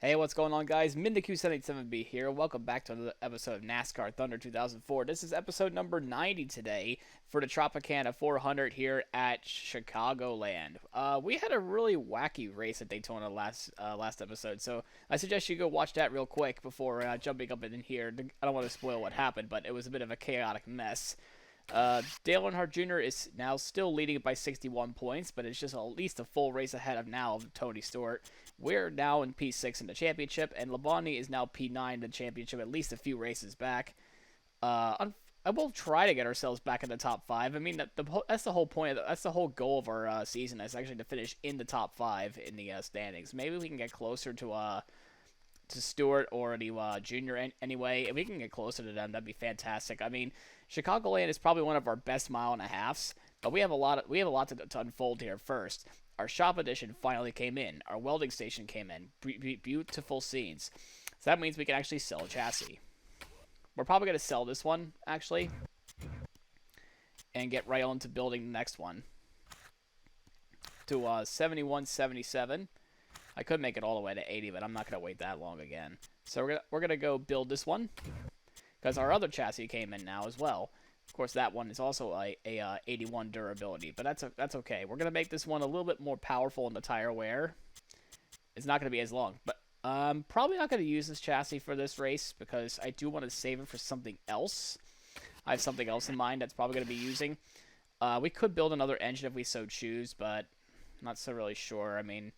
Hey, what's going on, guys? MinDQ787B here. Welcome back to another episode of NASCAR Thunder 2004. This is episode number 90 today for the Tropicana 400 here at Chicagoland. We had a really wacky race at Daytona last episode, so I suggest you go watch that real quick before jumping up in here. I don't want to spoil what happened, but it was a bit of a chaotic mess. Dale Earnhardt Jr. is now still leading by 61 points, but it's just at least a full race ahead of Tony Stewart. We're now in P6 in the championship, and Labonte is now P9 in the championship, at least a few races back. I will try to get ourselves back in the top five. I mean, that's the whole point. That's the whole goal of our season, is actually to finish in the top five in the standings. Maybe we can get closer to Stewart or the Junior anyway. If we can get closer to them, that'd be fantastic. I mean, Chicagoland is probably one of our best mile and a halves, but we have a lot to unfold here first. Our shop edition finally came in. Our welding station came in. Beautiful scenes. So that means we can actually sell a chassis. We're probably going to sell this one, actually, and get right on to building the next one to 7177. I could make it all the way to 80, but I'm not going to wait that long again. So we're gonna go build this one, because our other chassis came in now as well. Of course, that one is also a 81 durability, but that's okay. We're going to make this one a little bit more powerful in the tire wear. It's not going to be as long, but I'm probably not going to use this chassis for this race because I do want to save it for something else. I have something else in mind that's probably going to be using. We could build another engine if we so choose, but I'm not so really sure. I mean,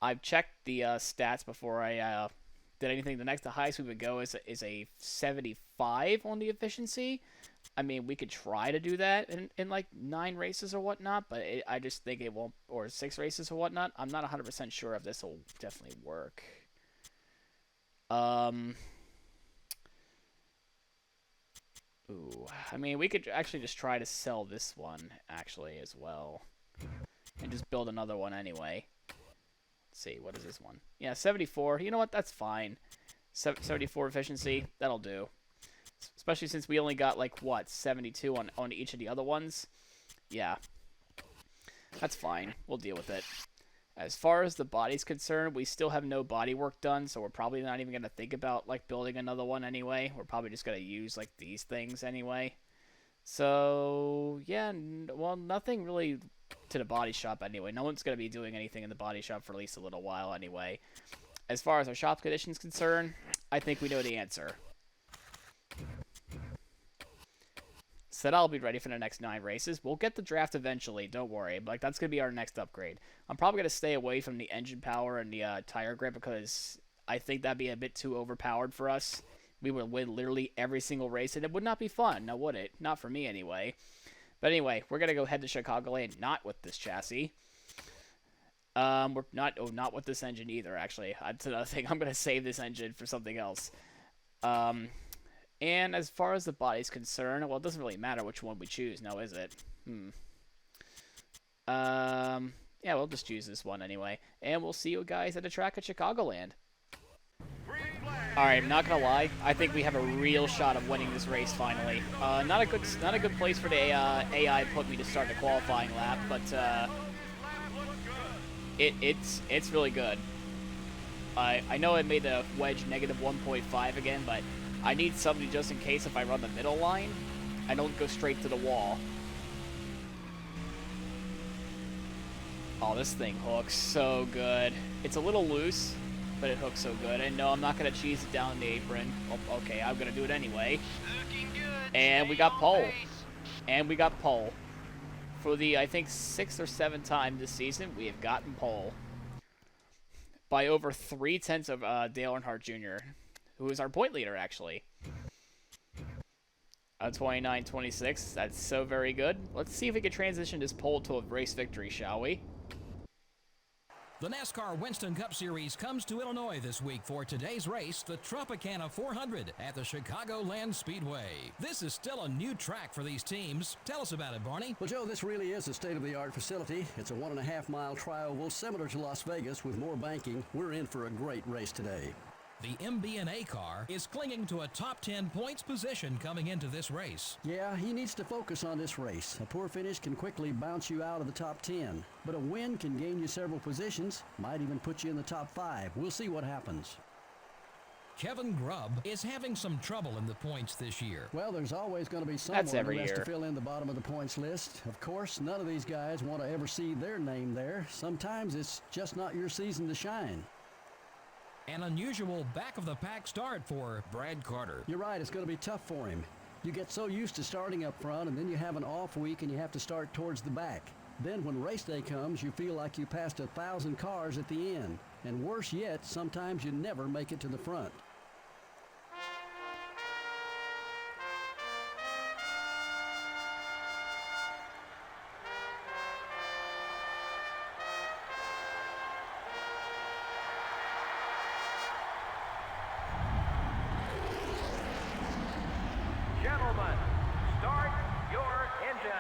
I've checked the stats before I did anything. The next, the highest we would go is a 75 on the efficiency. I mean, we could try to do that in like 9 races or whatnot, but I just think it won't, or 6 races or whatnot. I'm not 100% sure if this will definitely work. Ooh, I mean, we could actually just try to sell this one, actually, as well. And just build another one anyway. Let's see, what is this one? Yeah, 74. You know what? That's fine. 74 efficiency. That'll do. Especially since we only got, like, what, 72 on each of the other ones? Yeah. That's fine. We'll deal with it. As far as the body's concerned, we still have no body work done, so we're probably not even going to think about, like, building another one anyway. We're probably just going to use, like, these things anyway. So, yeah, well, nothing really to the body shop anyway. No one's going to be doing anything in the body shop for at least a little while anyway. As far as our shop condition's concerned, I think we know the answer. So that'll be ready for the next 9 races. We'll get the draft eventually, don't worry. Like, that's going to be our next upgrade. I'm probably going to stay away from the engine power and the tire grip because I think that'd be a bit too overpowered for us. We would win literally every single race, and it would not be fun, now would it? Not for me, anyway. But anyway, we're going to go head to Chicagoland, not with this chassis. We're not with this engine either, actually. That's another thing. I'm going to save this engine for something else. And as far as the body's concerned, well, it doesn't really matter which one we choose, now is it? Yeah, we'll just choose this one anyway. And we'll see you guys at the track at Chicagoland. Alright, I'm not gonna lie. I think we have a real shot of winning this race finally. Not a good place for the AI put me to start the qualifying lap, but it's really good. I know I made the wedge negative 1.5 again, but I need somebody just in case if I run the middle line, I don't go straight to the wall. Oh, this thing hooks so good. It's a little loose, but it hooks so good. And no, I'm not going to cheese it down the apron. Oh, okay, I'm going to do it anyway. And we got pole. And we got pole. For the, I think, 6th or 7th time this season, we have gotten pole. By over 3/10 of Dale Earnhardt Jr., who is our point leader, actually. 29-26. That's so very good. Let's see if we can transition this pole to a race victory, shall we? The NASCAR Winston Cup Series comes to Illinois this week for today's race, the Tropicana 400 at the Chicagoland Speedway. This is still a new track for these teams. Tell us about it, Barney. Well, Joe, this really is a state-of-the-art facility. It's a 1.5-mile tri-oval similar to Las Vegas with more banking. We're in for a great race today. The MB&A car is clinging to a top 10 points position coming into this race. Yeah, he needs to focus on this race. A poor finish can quickly bounce you out of the top 10, but a win can gain you several positions, might even put you in the top 5. We'll see what happens. Kevin Grubb is having some trouble in the points this year. Well, there's always going to be someone That's every who has year. to fill in the bottom of the points list. Of course, none of these guys want to ever see their name there. Sometimes it's just not your season to shine. An unusual back-of-the-pack start for Brad Carter. You're right, it's going to be tough for him. You get so used to starting up front, and then you have an off week and you have to start towards the back. Then when race day comes, you feel like you passed 1,000 cars at the end. And worse yet, sometimes you never make it to the front. Gentlemen, start your engines.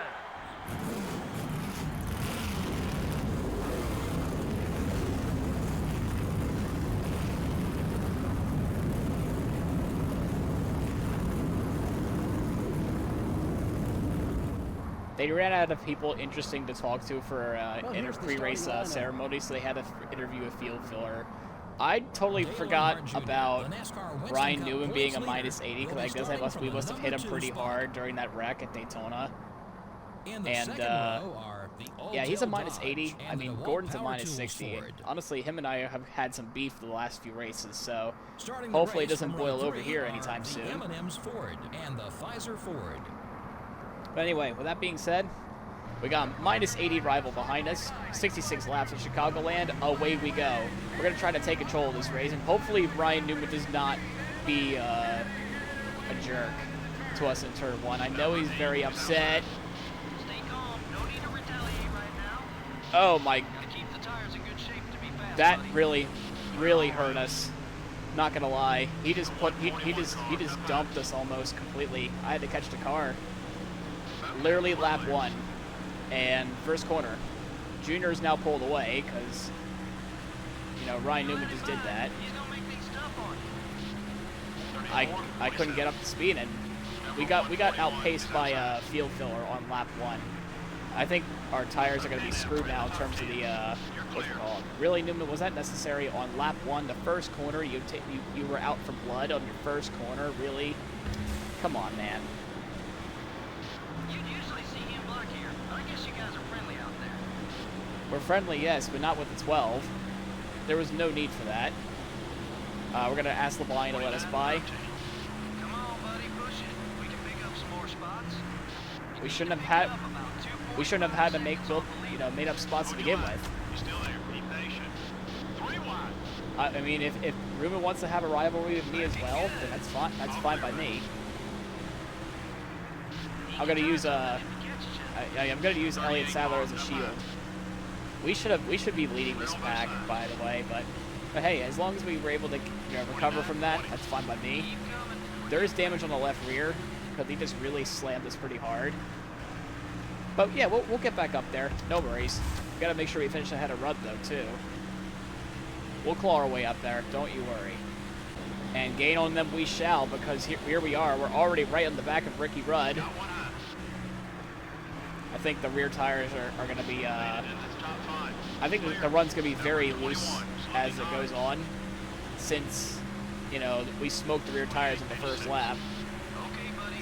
They ran out of people interesting to talk to for Well, in a here's the pre-race starting lineup. ceremony, so they had to interview a field filler. I totally Dale forgot Earnhardt Jr., about the NASCAR Winston Ryan Cup Newman points being a leader, minus 80, will because I be guess starting we from must the have hit him number pretty 2 spot. hard during that wreck at Daytona. In the And, second row are the Yeah, he's a All-Tale minus Dodge 80. I and the mean, DeWalt Gordon's a Power minus Tools 60. Ford. Honestly, him and I have had some beef the last few races, so Starting the hopefully it race doesn't from row boil over 3 here are anytime the soon. M&M's Ford and the Pfizer Ford. But anyway, with that being said, we got a minus 80 rival behind us, 66 laps at Chicagoland. Away we go. We're going to try to take control of this race, and hopefully Ryan Newman does not be a jerk to us in turn 1. I know he's very upset. Stay calm. No need to retaliate right now. Oh my, Gotta keep the tires in good shape to be fast, that buddy. really hurt us. Not gonna lie, he just dumped us almost completely. I had to catch the car. Literally lap 1, and first corner. Junior's now pulled away because Ryan Newman just did that. He's gonna make things tough on you. I couldn't get up to speed, and we got outpaced by a field filler on lap 1. I think our tires are going to be screwed now in terms of the what's it called. Really, Newman, was that necessary on lap 1, the first corner? You were out for blood on your first corner, really? Come on, man. You'd usually see him block here, but I guess you guys are friendly out there. We're friendly, yes, but not with the 12. There was no need for that. We're going to ask LeBlanc to let us by. Come on, buddy, push it. We can pick up some more spots. We shouldn't have had to made up spots to begin with. Still there. Be patient. 3 wide. I mean, if Ruben wants to have a rivalry with me as well, then that's fine. That's fine by me. I'm gonna use I'm gonna use Elliott Sadler as a shield. We should be leading this pack, by the way, but hey, as long as we were able to recover from that, that's fine by me. There is damage on the left rear because he just really slammed us pretty hard. But yeah, we'll get back up there. No worries. We gotta make sure we finish ahead of Rudd though too. We'll claw our way up there. Don't you worry. And gain on them we shall, because here we are. We're already right on the back of Ricky Rudd. I think the rear tires are going to be, I think the run's going to be very loose as it goes on, since, we smoked the rear tires in the first lap.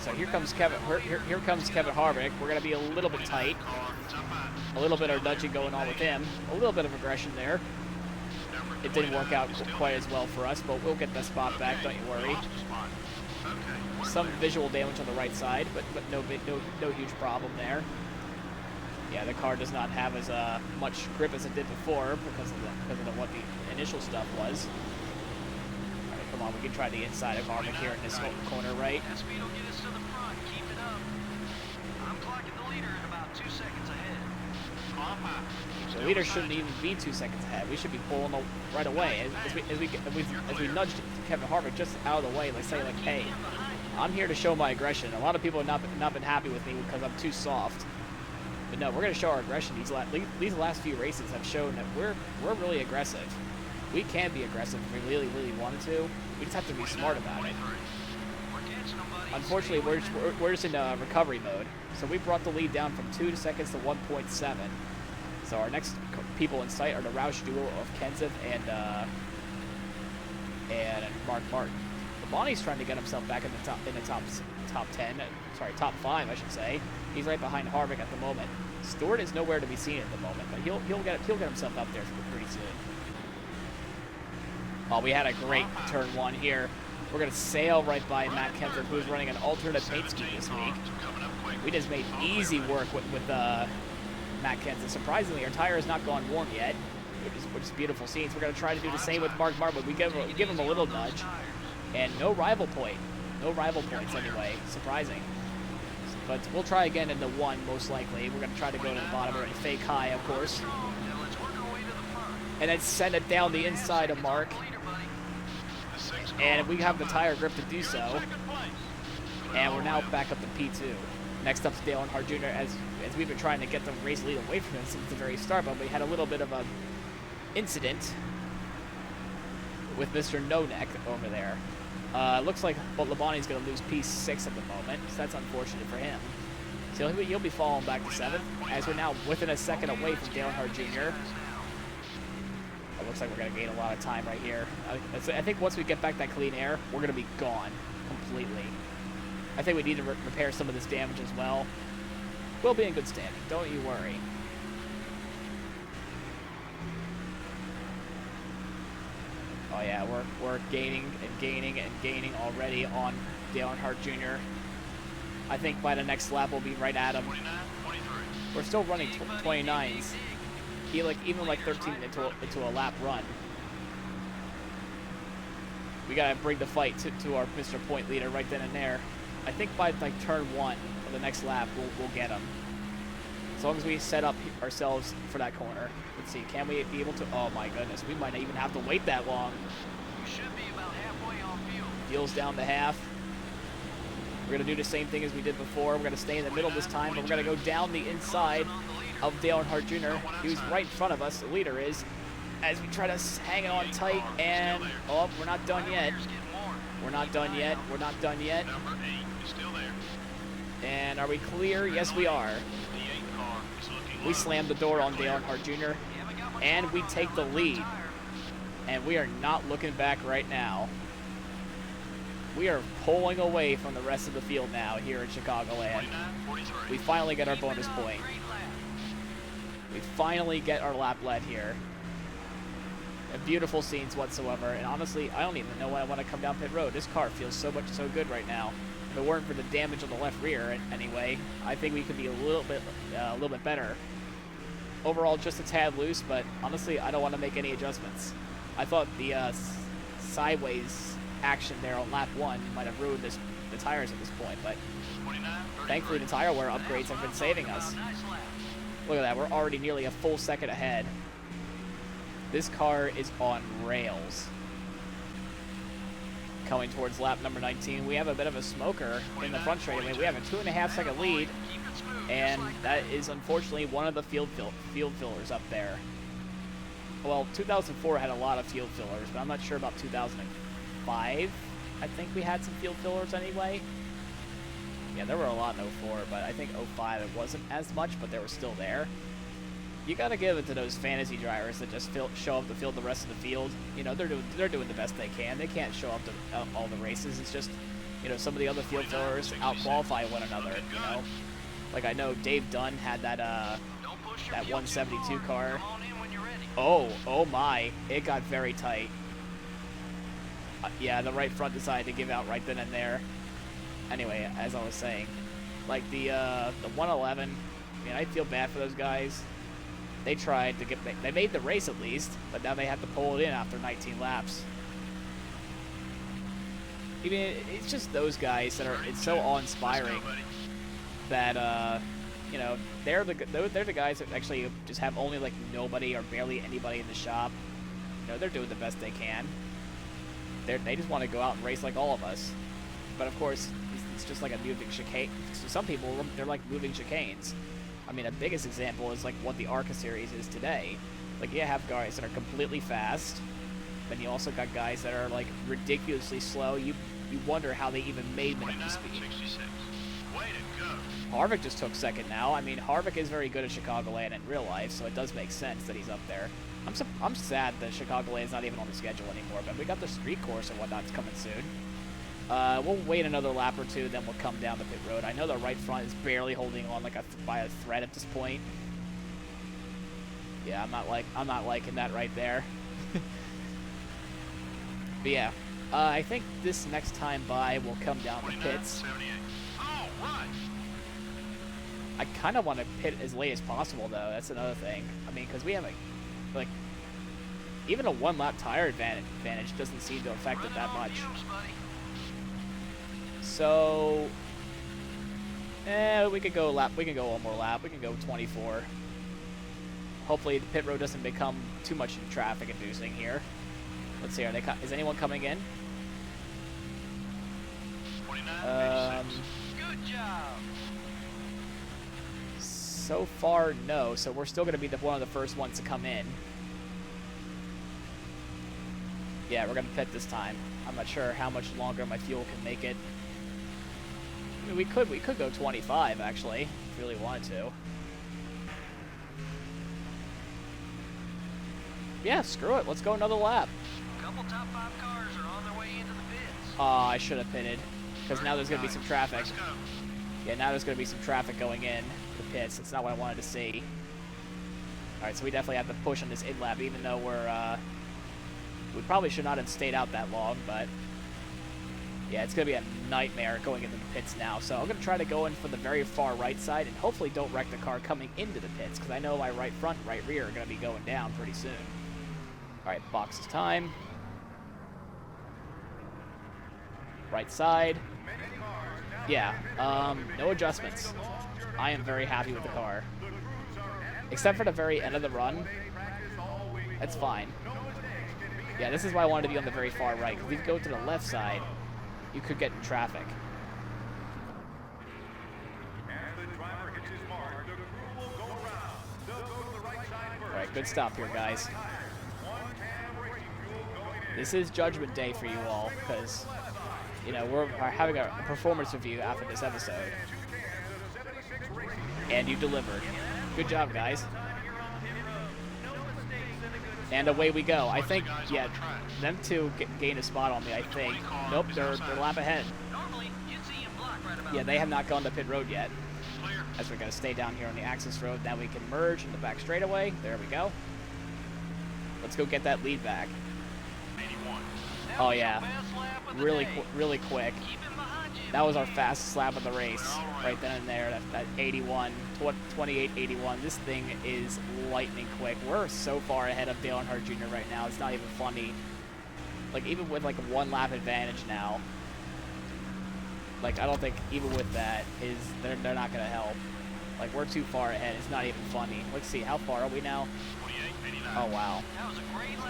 So here comes Kevin Harvick. We're going to be a little bit tight. A little bit of nudging going on with him. A little bit of aggression there. It didn't work out quite as well for us, but we'll get the spot back, don't you worry. Some visual damage on the right side, but no huge problem there. Yeah, the car does not have as much grip as it did before because of what the initial stuff was. All right, come on, we can try the inside of Harvick here in this corner right. That speed will get us to the front. Keep it up. I'm clocking the leader at about 2 seconds ahead. The leader shouldn't even be 2 seconds ahead. We should be pulling right away as we nudged Kevin Harvick just out of the way. Say hey, I'm here to show my aggression. A lot of people have not been happy with me because I'm too soft. But no, we're going to show our aggression. These last few races have shown that we're really aggressive. We can be aggressive if we really, really wanted to. We just have to be smart about it. Unfortunately, we're just in recovery mode. So we brought the lead down from 2 seconds to 1.7. So our next people in sight are the Roush duo of Kenseth and Mark Martin. Bonnie's trying to get himself back in the top 10. Sorry, top 5, I should say. He's right behind Harvick at the moment. Stewart is nowhere to be seen at the moment, but he'll get himself up there pretty soon. Oh, we had a great turn 1 here. We're gonna sail right by Matt Kenseth, who's running an alternate paint scheme this week. We just made easy work with Matt Kenseth. Surprisingly, our tire has not gone warm yet, which is beautiful scenes. We're gonna try to do the same with Mark Martin. We give him a little nudge, and no rival point. No rival points anyway. Surprising. But we'll try again in the 1, most likely. We're gonna try to go to the bottom or a fake high, of course, and then send it down the inside of Mark. And we have the tire grip to do so. And we're now back up to P2. Next up's Dale Earnhardt Jr. As we've been trying to get the race lead away from him since the very start, but we had a little bit of an incident with Mr. No Neck over there. Looks like Labonte's going to lose P6 at the moment, so that's unfortunate for him. So he'll be falling back to 7th, as we're now within a second away from Dale Earnhardt Jr. It looks like we're going to gain a lot of time right here. I think once we get back that clean air, we're going to be gone completely. I think we need to repair some of this damage as well. We'll be in good standing, don't you worry. Oh yeah, we're gaining and gaining and gaining already on Dale Earnhardt Jr. I think by the next lap we'll be right at him. We're still running 29s. Even 13 into a lap run. We gotta bring the fight to our Mr. Point leader right then and there. I think by turn 1 of the next lap we'll get him. As long as we set up ourselves for that corner. Let's see, can we be able to? Oh my goodness, we might not even have to wait that long. You should be about halfway on fuel. Fuel's down to half. We're gonna do the same thing as we did before. We're gonna stay in the middle this time, but we're gonna go down the inside of Dale Earnhardt Jr., who's right in front of us, the leader is, as we try to hang on tight, and, oh, we're not done yet. We're not done yet. We're not done yet. And are we clear? Yes, we are. We slammed the door on Dale Earnhardt Jr., and we take the lead. And we are not looking back right now. We are pulling away from the rest of the field now here in Chicagoland. We finally get our bonus point. We finally get our lap led here. And beautiful scenes whatsoever. And honestly, I don't even know when I want to come down pit road. This car feels so good right now. If it weren't for the damage on the left rear, anyway, I think we could be a little bit better. Overall, just a tad loose, but honestly, I don't want to make any adjustments. I thought the sideways action there on lap 1 might have ruined the tires at this point, but thankfully the tire wear upgrades have been saving us. Look at that, we're already nearly a full second ahead. This car is on rails. Coming towards lap number 19, we have a bit of a smoker in the front straightaway. We have a 2.5 second lead, and that is unfortunately one of the field fillers up there. Well, 2004 had a lot of field fillers, but I'm not sure about 2005. I think we had some field fillers anyway. Yeah, there were a lot in 04, but I think 05 it wasn't as much, but they were still there. You gotta give it to those fantasy drivers that just show up to field the rest of the field. You know, they're doing the best they can. They can't show up to all the races. It's just, you know, some of the other field fillers out-qualify one another, you know. Like I know Dave Dunn had that 172 car. Oh my, it got very tight. Yeah, the right front decided to give out right then and there. Anyway, as I was saying, like the 111, I mean, I feel bad for those guys. They tried to they made the race at least, but now they have to pull it in after 19 laps. I mean, it's just those guys that it's so awe-inspiring that, you know, they're the guys that actually just have only like nobody or barely anybody in the shop. You know, they're doing the best they can. They just want to go out and race like all of us. But of course, it's just like a moving chicane. So some people, they're like moving chicanes. I mean, the biggest example is like what the ARCA series is today. Like, you have guys that are completely fast, and you also got guys that are like ridiculously slow. You wonder how they even made minimum 29, speed. 66. Way to go. Harvick just took second now. I mean, Harvick is very good at Chicagoland in real life, so it does make sense that he's up there. I'm sad that Chicagoland is not even on the schedule anymore, but we got the street course and whatnot's coming soon. We'll wait another lap or two, then we'll come down the pit road. I know the right front is barely holding on like by a thread at this point. Yeah, I'm not liking that right there. But yeah, I think this next time by we'll come down the 29, pits. 78. Oh, right. I kind of want to pit as late as possible, though. That's another thing. I mean, because we have like even a one-lap tire advantage doesn't seem to affect it that much. So, we could go one more lap. We can go 24. Hopefully, the pit road doesn't become too much traffic-inducing here. Let's see. Is anyone coming in? 29, 86. Good job. So far, no. So we're still going to be one of the first ones to come in. Yeah, we're going to pit this time. I'm not sure how much longer my fuel can make it. I mean, we could go 25 actually, if we really wanted to. Yeah, screw it. Let's go another lap. Couple top 5 cars are on their way into the pits. Oh, I should have pitted, because now there's going to be some traffic. Let's go. Yeah, now there's going to be some traffic going in the pits. That's not what I wanted to see. All right, so we definitely have to push on this in lap, even though we probably should not have stayed out that long, but yeah, it's going to be a nightmare going into the pits now. So I'm going to try to go in from the very far right side and hopefully don't wreck the car coming into the pits, because I know my right front and right rear are going to be going down pretty soon. All right, boxes time. Right side. Yeah, no adjustments. I am very happy with the car. Except for the very end of the run. That's fine. Yeah, this is why I wanted to be on the very far right, because if you go to the left side, you could get in traffic. Alright, good stop here, guys. This is Judgment Day for you all, because, you know, we're having a performance review after this episode. And you delivered. Good job, guys. And away we go. I think, yeah, them two gain a spot on me, I think. Nope, they're a lap ahead. Yeah, they have not gone to pit road yet. As we're going to stay down here on the access road. Now we can merge in the back straightaway. There we go. Let's go get that lead back. Oh, yeah. Really quick. That was our fastest lap of the race. Right then and there. That 81, 28.81. This thing is lightning quick. We're so far ahead of Dale Earnhardt Jr. right now. It's not even funny. Like, even with, like, a one-lap advantage now, like, I don't think even with that, they're not going to help. Like, we're too far ahead. It's not even funny. Let's see. How far are we now? Oh, wow.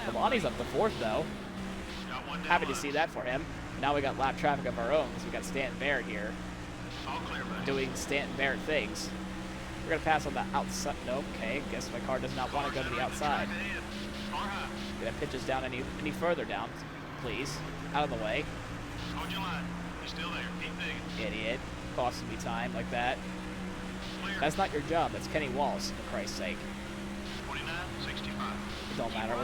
Labonte's up to 4th, though. Happy to see that for him. Now we got lap traffic of our own, because we got Stanton Barrett here doing Stanton Barrett things. We're going to pass on the outside. No, okay. Guess my car does not want to go to the outside. Gonna pitch us down any further down, please. Out of the way. Hold your line. You're still there. Keep digging. Idiot. Costing me time like that. That's not your job. That's Kenny Wallace, for Christ's sake. 29, 65. It don't matter.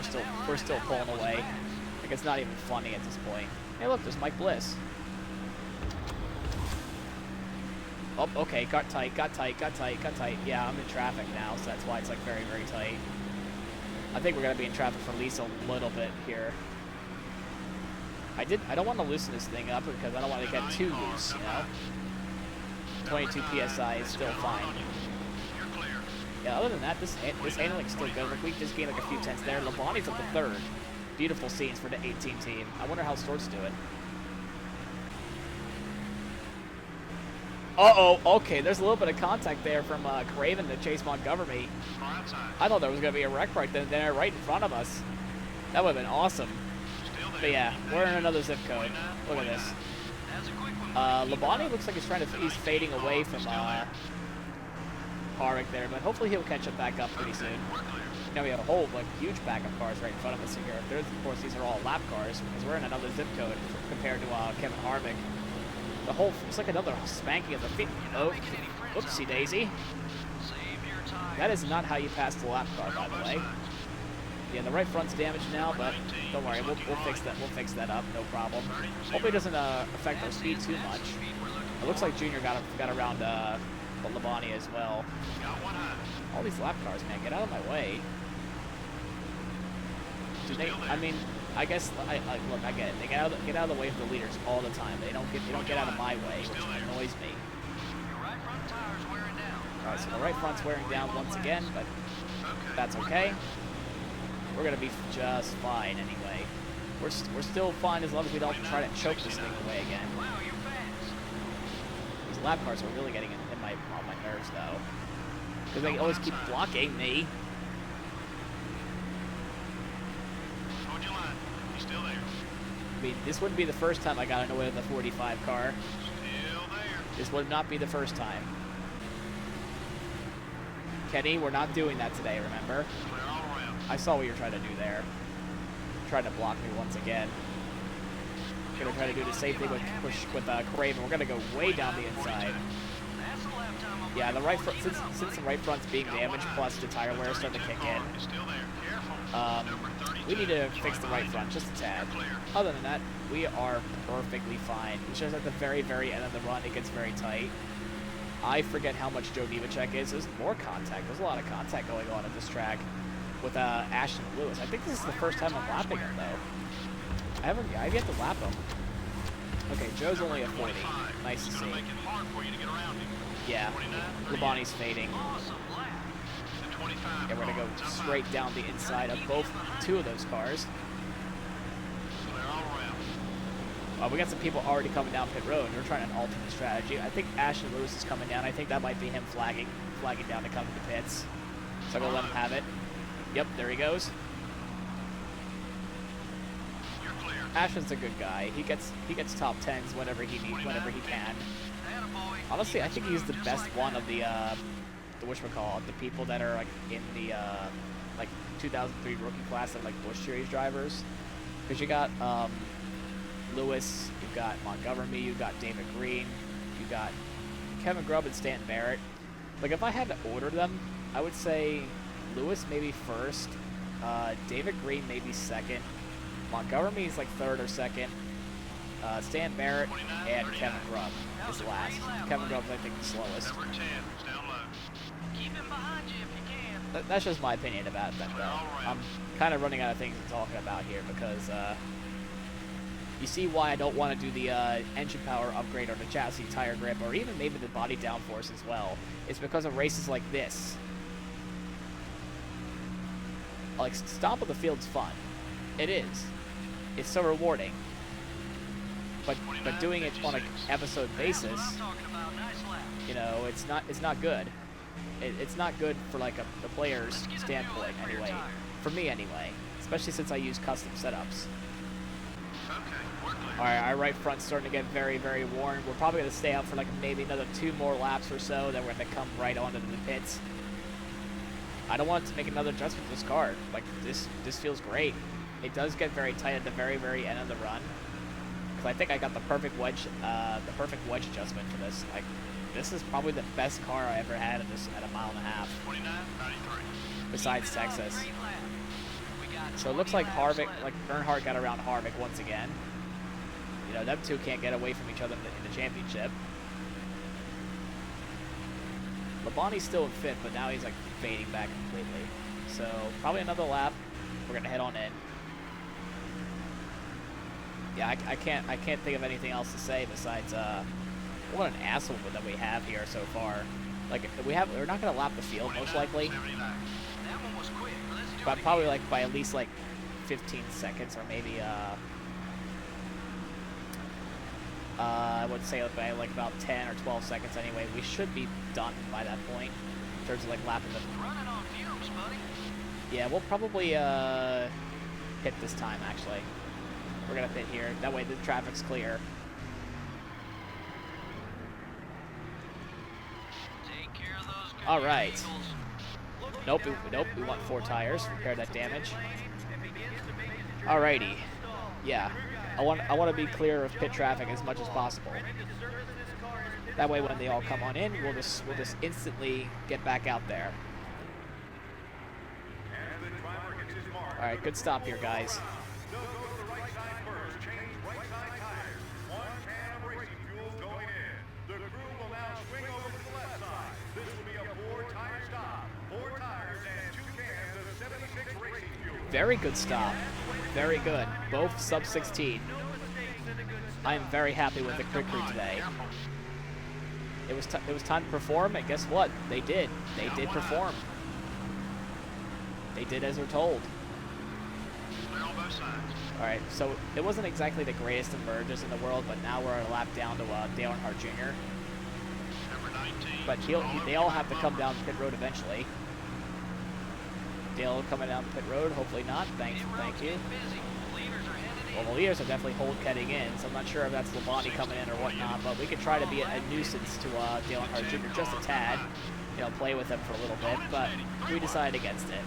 We're still pulling away. Like, it's not even funny at this point. Hey, look, there's Mike Bliss. Oh, okay, got tight. Yeah, I'm in traffic now, so that's why it's, like, very, very tight. I think we're going to be in traffic for at least a little bit here. I don't want to loosen this thing up because I don't want to get too loose, you know? 22 PSI is still fine. Yeah, other than that, this handling's still good. Like, we just gained, like, a few tenths there. Labonte's up to 3rd. Beautiful scenes for the 18 team. I wonder how Stort's doing. Uh-oh, okay, there's a little bit of contact there from Craven to Chase Montgomery. I thought there was going to be a wreck right there, right in front of us. That would have been awesome. But yeah, we're in another zip code. Look at this. Labonte looks like he's fading away from Harvick there, but hopefully he'll catch him back up pretty soon. Now we have a whole like huge pack of cars right in front of us here. There's, of course, these are all lap cars because we're in another zip code compared to Kevin Harvick. The whole, it's like another spanking of the feet. Oh, oopsie daisy. That is not how you pass the lap car, by the way. Yeah, the right front's damaged now, but don't worry, we'll fix that. We'll fix that up, no problem. Hopefully, it doesn't affect our speed too much. It looks like Junior got around Labonte as well. All these lap cars, man, get out of my way. I mean, I guess look, I get it. They get out of the way of the leaders all the time. They don't get out of my way, which annoys me. All right, so the right front's wearing down once again, but that's okay. We're gonna be just fine anyway. We're still fine as long as we don't try to choke this thing away again. These lap cars are really getting on my nerves though, because they always keep blocking me. I mean, this wouldn't be the first time I got annoyed with a 45 car. This would not be the first time. Kenny, we're not doing that today, remember? I saw what you're trying to do there. Trying to block me once again. Gonna try to do the same thing with Craven. We're gonna go way down the inside. Yeah, the right front, since the right front's being damaged, plus the tire wear is starting to kick in. We need to fix the right front just a tad. Other than that, we are perfectly fine. It's just at the very, very end of the run, it gets very tight. I forget how much Joe Nemechek is. There's more contact. There's a lot of contact going on at this track with Ashton Lewis. I think this is the first time I'm lapping him, though. I've yet to lap him. Okay, Joe's only a 40. Nice to see. Yeah, Labonte's fading. And we're going to go straight down the inside of two of those cars. We got some people already coming down pit road. We're trying an alternate strategy. I think Ashton Lewis is coming down. I think that might be him flagging down to come to the pits. So I'm going to let him have it. Yep, there he goes. Ashton's a good guy. He gets top 10s whenever he can. Honestly, I think he's the best one of the whatchamacallit, the people that are like in the like 2003 rookie class of like Busch Series drivers. Because you got Lewis, you've got Montgomery, you've got David Green, you got Kevin Grubb and Stanton Barrett. Like if I had to order them, I would say Lewis maybe first, David Green maybe second, Montgomery is like third or second, Stanton Barrett and Kevin Grubb is last. Kevin Grubb's I think the slowest. That's just my opinion about that though. I'm kind of running out of things to talk about here because you see why I don't want to do the engine power upgrade or the chassis tire grip or even maybe the body downforce as well. It's because of races like this. Like, Stomp of the Field's fun. It is. It's so rewarding. But doing it on an episode basis, you know, it's not good. It's not good for like the player's standpoint anyway. For me anyway. Especially since I use custom setups. Alright, our right front's starting to get very, very worn. We're probably going to stay out for like maybe another 2 more laps or so. Then we're going to come right onto the pits. I don't want to make another adjustment to this car. Like, this feels great. It does get very tight at the very, very end of the run. Because I think I got the perfect wedge adjustment for this. Like, this is probably the best car I ever had at a mile and a half. Besides Texas. So it looks like Earnhardt got around Harvick once again. You know, them two can't get away from each other in the championship. Labonte's still in 5th, but now he's like fading back completely. So probably another lap. We're gonna head on in. Yeah, I can't think of anything else to say besides what an asshole that we have here so far. Like we're not gonna lap the field most likely. But probably like by at least like 15 seconds or maybe I would say by like about 10 or 12 seconds anyway. We should be done by that point in terms of like lapping the. Running on fumes, buddy. Yeah, we'll probably hit this time actually. We're gonna pit here. That way the traffic's clear. Take care of those good All right. Eagles. Nope, nope, we want 4 tires. Repair that damage. Alrighty. Yeah. I want to be clear of pit traffic as much as possible. That way when they all come on in, we'll just instantly get back out there. Alright, good stop here, guys. Very good stop. Very good. Both sub 16. I am very happy with the quick crew today. It was time to perform, and guess what? They did. They did perform. They did as they're told. Alright, so it wasn't exactly the greatest of merges in the world, but now we're a lap down to Dale Earnhardt Jr. But they all have to come down the pit road eventually. Dale coming down the pit road, hopefully not. Thank you. Well, the leaders are definitely heading in, so I'm not sure if that's Labonte coming in or whatnot, but we could try to be a nuisance to Dale Earnhardt Jr. just a tad. You know, play with him for a little bit, but we decided against it.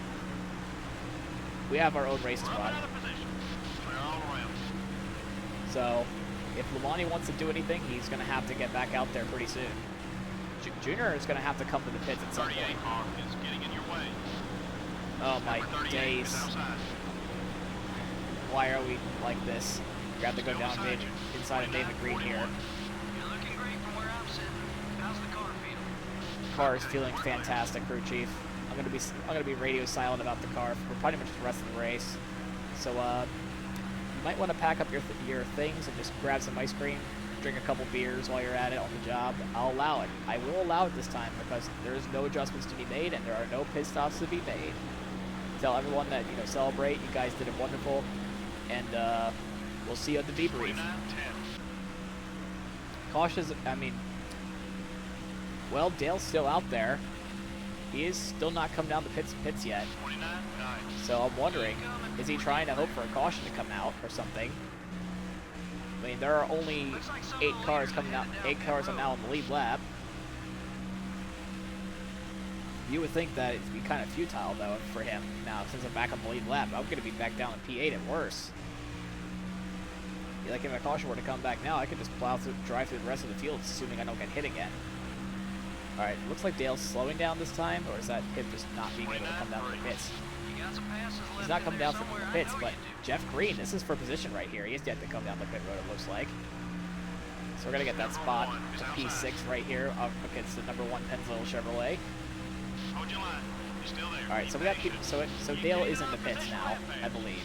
We have our own race to run. So, if Labonte wants to do anything, he's going to have to get back out there pretty soon. Junior is going to have to come to the pits at some point. Oh my days. Why are we like this? We have to go down inside of David Green here. You're looking great from where I'm sitting. How's the car feel? Car is feeling fantastic, crew chief. I'm gonna be radio silent about the car for pretty much the rest of the race. So you might want to pack up your things and just grab some ice cream, drink a couple beers while you're at it on the job. I'll allow it. I will allow it this time because there is no adjustments to be made and there are no pit stops to be made. Tell everyone that, you know, celebrate. You guys did it wonderful, and we'll see you at the debrief. Cautious. I mean, well, Dale's still out there. He is still not come down the pits yet. So I'm wondering, is he trying to hope for a caution to come out or something? I mean, there are only 8 cars coming out. 8 cars are now on the lead lap. You would think that it'd be kind of futile, though, for him. Now, since I'm back on the lead lap, I'm going to be back down in P8 at worst. Like, if a caution were to come back now, I could just drive through the rest of the field, assuming I don't get hit again. Alright, looks like Dale's slowing down this time, or is that him just not being able to come down to the pits? He's not coming down from the pits, but Jeff Green, this is for position right here. He has yet to come down the pit road, it looks like. So we're going to get that spot to P6 right here up against the number 1 Pennzoil Chevrolet. Alright, so we got so Dale is in the pits now, I believe.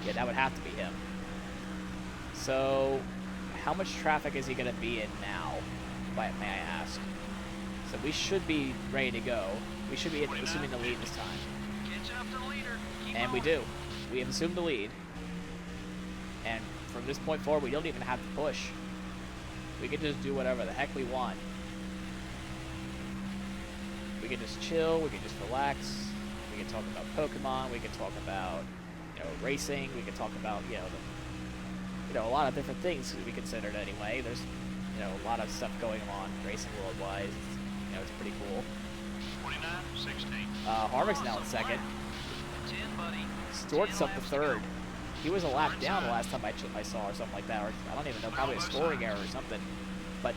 Yeah, that would have to be him. So, how much traffic is he going to be in now, may I ask? So we should be ready to go. We should be assuming the lead this time. And we do. We have assumed the lead. And from this point forward, we don't even have to push. We can just do whatever the heck we want. We can just chill, we can just relax, we can talk about Pokemon, we can talk about, you know, racing, we can talk about, a lot of different things to be considered anyway. There's, a lot of stuff going on racing world-wise. It's pretty cool. 29-16. Harvick's now in second. Stewart's up to third. He was a lap down the last time I saw or something like that, or I don't even know, probably a scoring error or something. But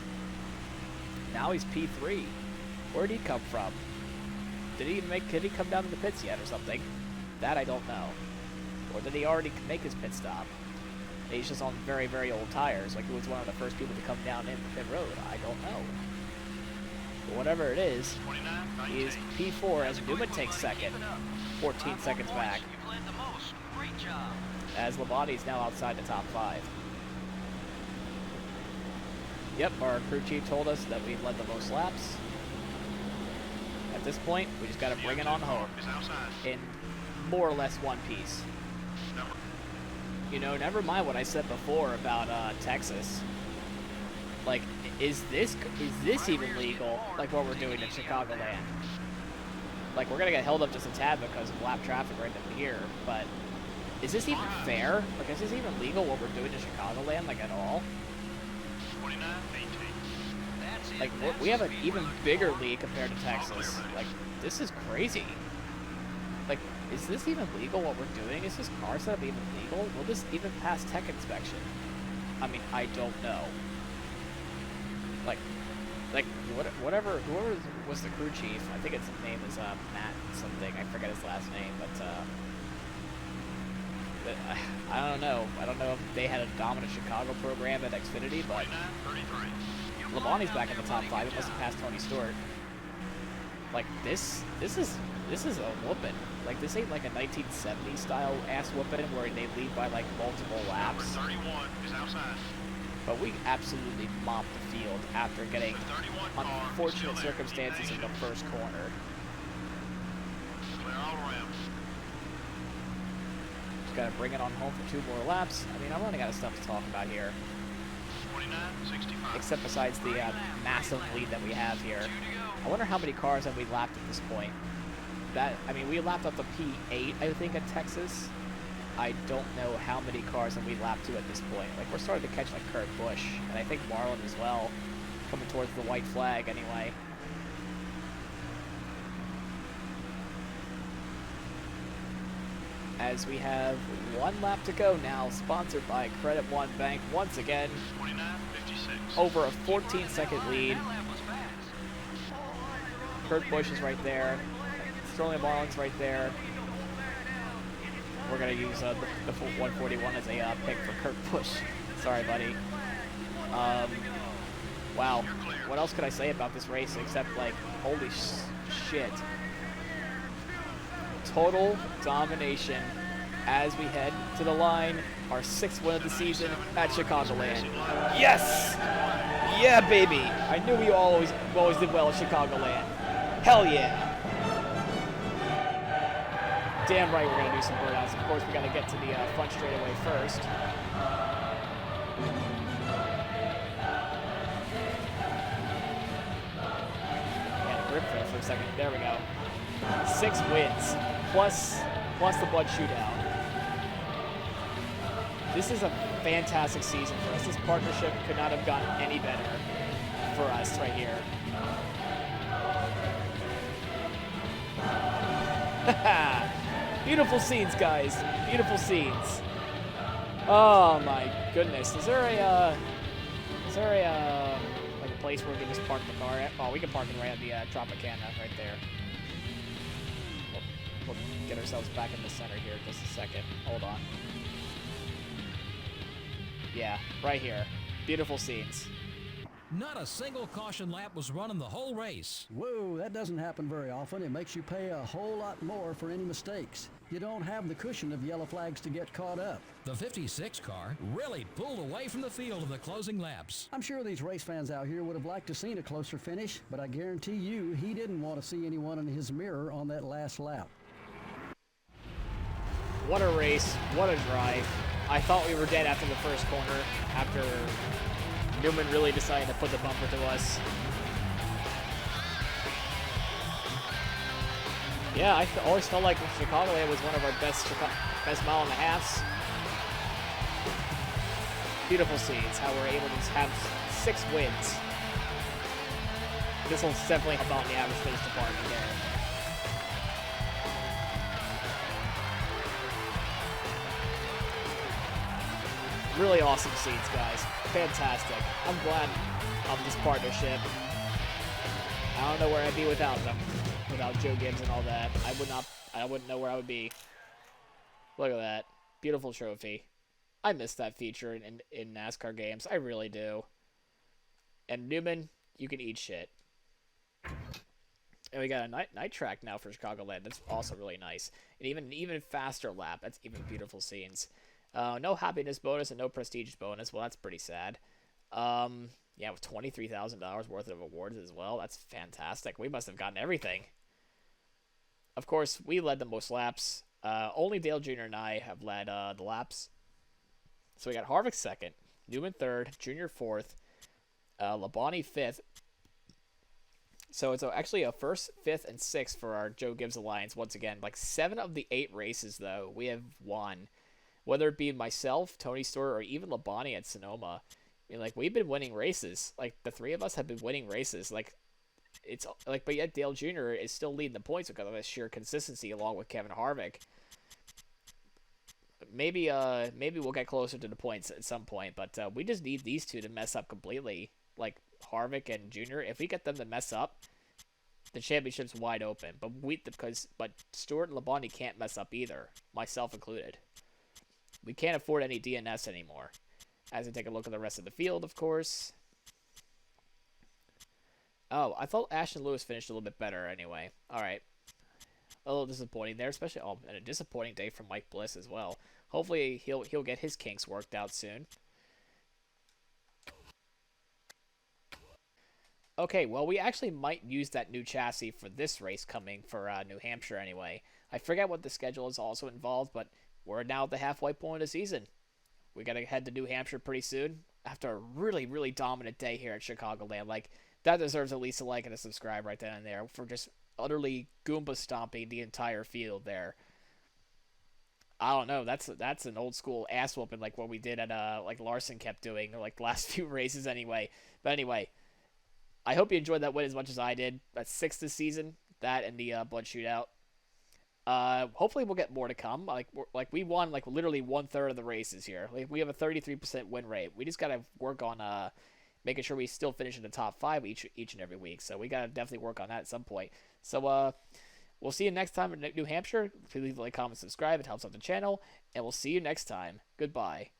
now he's P3. Where'd he come from? Did he come down to the pits yet or something? That I don't know. Or did he already make his pit stop? He's just on very, very old tires, like he was one of the first people to come down in the pit road. I don't know. But whatever it is, he is P4 as Newman takes second, 14 seconds back. As Labonte is now outside the top 5. Yep, our crew chief told us that we've led the most laps. At this point, we just got to bring it on home in more or less one piece. Never mind what I said before about Texas. Like, is this even legal? Like what we're doing in Chicagoland? Like, we're gonna get held up just a tad because of lap traffic right up here. But is this even fair? Like, is this even legal what we're doing in Chicagoland? Like, at all? 29-18. That's Like, we have an even bigger lead compared to Texas. Like, this is crazy. Like, is this even legal what we're doing? Is this car setup even legal? Will this even pass tech inspection? I mean, I don't know. Like whoever was the crew chief, I think his name is Matt something. I forget his last name, but I don't know. I don't know if they had a dominant Chicago program at Xfinity, but Labonte's back in the top 5. It must have passed Tony Stewart. Like this is a whooping. Like this ain't like a 1970s style ass whooping where they lead by like multiple laps. 31 is outside. But we absolutely mopped the field after getting unfortunate circumstances in the first corner. Clear all around. Just gotta bring it on home for 2 more laps. I mean, I'm running out of stuff to talk about here. 29.65. Except besides the massive lead that we have here. I wonder how many cars have we lapped at this point. I mean, we lapped up to P8, I think, at Texas. I don't know how many cars have we lapped to at this point. Like, we're starting to catch, like, Kurt Busch, and I think Marlon as well, coming towards the white flag anyway. As we have 1 lap to go now, sponsored by Credit One Bank once again. 29.56. Over a 14-second lead. Kurt Busch is right there. Sterling Marlin's right there. We're going to use the 141 as a pick for Kurt Busch. Sorry, buddy. Wow. What else could I say about this race except, like, holy shit. Total domination as we head to the line. Our 6th win of the season at Chicagoland. Yes! Yeah, baby! I knew we always did well at Chicagoland. Hell yeah! Damn right we're going to do some burnouts. Of course, we got to get to the front straightaway first. And a grip there for a second. There we go. 6 wins, plus the blood shootout. This is a fantastic season for us. This partnership could not have gotten any better for us right here. Beautiful scenes, guys. Beautiful scenes. Oh my goodness. Is there a like a place where we can just park the car at? Oh, we can park it right at the Tropicana right there. We'll get ourselves back in the center here in just a second. Hold on. Yeah, right here. Beautiful scenes. Not a single caution lap was run in the whole race. Whoa, that doesn't happen very often. It makes you pay a whole lot more for any mistakes. You don't have the cushion of yellow flags to get caught up. The 56 car really pulled away from the field in the closing laps. I'm sure these race fans out here would have liked to seen a closer finish, but I guarantee you he didn't want to see anyone in his mirror on that last lap. What a race. What a drive. I thought we were dead after the first corner, after Newman really decided to put the bumper to us. Yeah, I always felt like Chicagoland was one of our best mile and a halves. Beautiful scenes, how we're able to have 6 wins. This will definitely help out in the average finish department there. Really awesome scenes, guys. Fantastic. I'm glad of this partnership. I don't know where I'd be without them. Without Joe Gibbs and all that. I wouldn't know where I would be. Look at that. Beautiful trophy. I miss that feature in NASCAR games. I really do. And Newman, you can eat shit. And we got a night track now for Chicagoland. That's also really nice. And even faster lap. That's even beautiful scenes. No happiness bonus and no prestige bonus. Well, that's pretty sad. Yeah, with $23,000 worth of awards as well. That's fantastic. We must have gotten everything. Of course, we led the most laps. Only Dale Jr. and I have led the laps. So we got Harvick 2nd, Newman 3rd, Jr. 4th, Labonte 5th. So it's actually a 1st, 5th, and 6th for our Joe Gibbs Alliance once again. Like 7 of the 8 races, though, we have won. Whether it be myself, Tony Stewart, or even Labonte at Sonoma, I mean, like, we've been winning races. Like, the three of us have been winning races. Like, it's like, but yet Dale Jr. is still leading the points because of his sheer consistency, along with Kevin Harvick. Maybe we'll get closer to the points at some point, but we just need these two to mess up completely. Like Harvick and Jr. If we get them to mess up, the championship's wide open. But Stewart and Labonte can't mess up either, myself included. We can't afford any DNS anymore. As I take a look at the rest of the field, of course. Oh, I thought Ashton Lewis finished a little bit better anyway. All right. A little disappointing there, especially and a disappointing day for Mike Bliss as well. Hopefully he'll get his kinks worked out soon. Okay, well, we actually might use that new chassis for this race coming for New Hampshire anyway. I forget what the schedule is also involved, but we're now at the halfway point of the season. We got to head to New Hampshire pretty soon after a really, really dominant day here at Chicagoland. Like, that deserves at least a like and a subscribe right then and there for just utterly Goomba stomping the entire field there. I don't know. That's an old school ass whooping like what we did at like Larson kept doing like the last few races anyway. But anyway, I hope you enjoyed that win as much as I did. That's 6th this season. That and the blood shootout. Hopefully we'll get more to come. Like we won like literally 1/3 of the races here. Like we have a 33% win rate. We just gotta work on making sure we still finish in the top 5 each and every week. So we gotta definitely work on that at some point. So we'll see you next time in New Hampshire. Please leave a like, comment, subscribe. It helps out the channel, and we'll see you next time. Goodbye.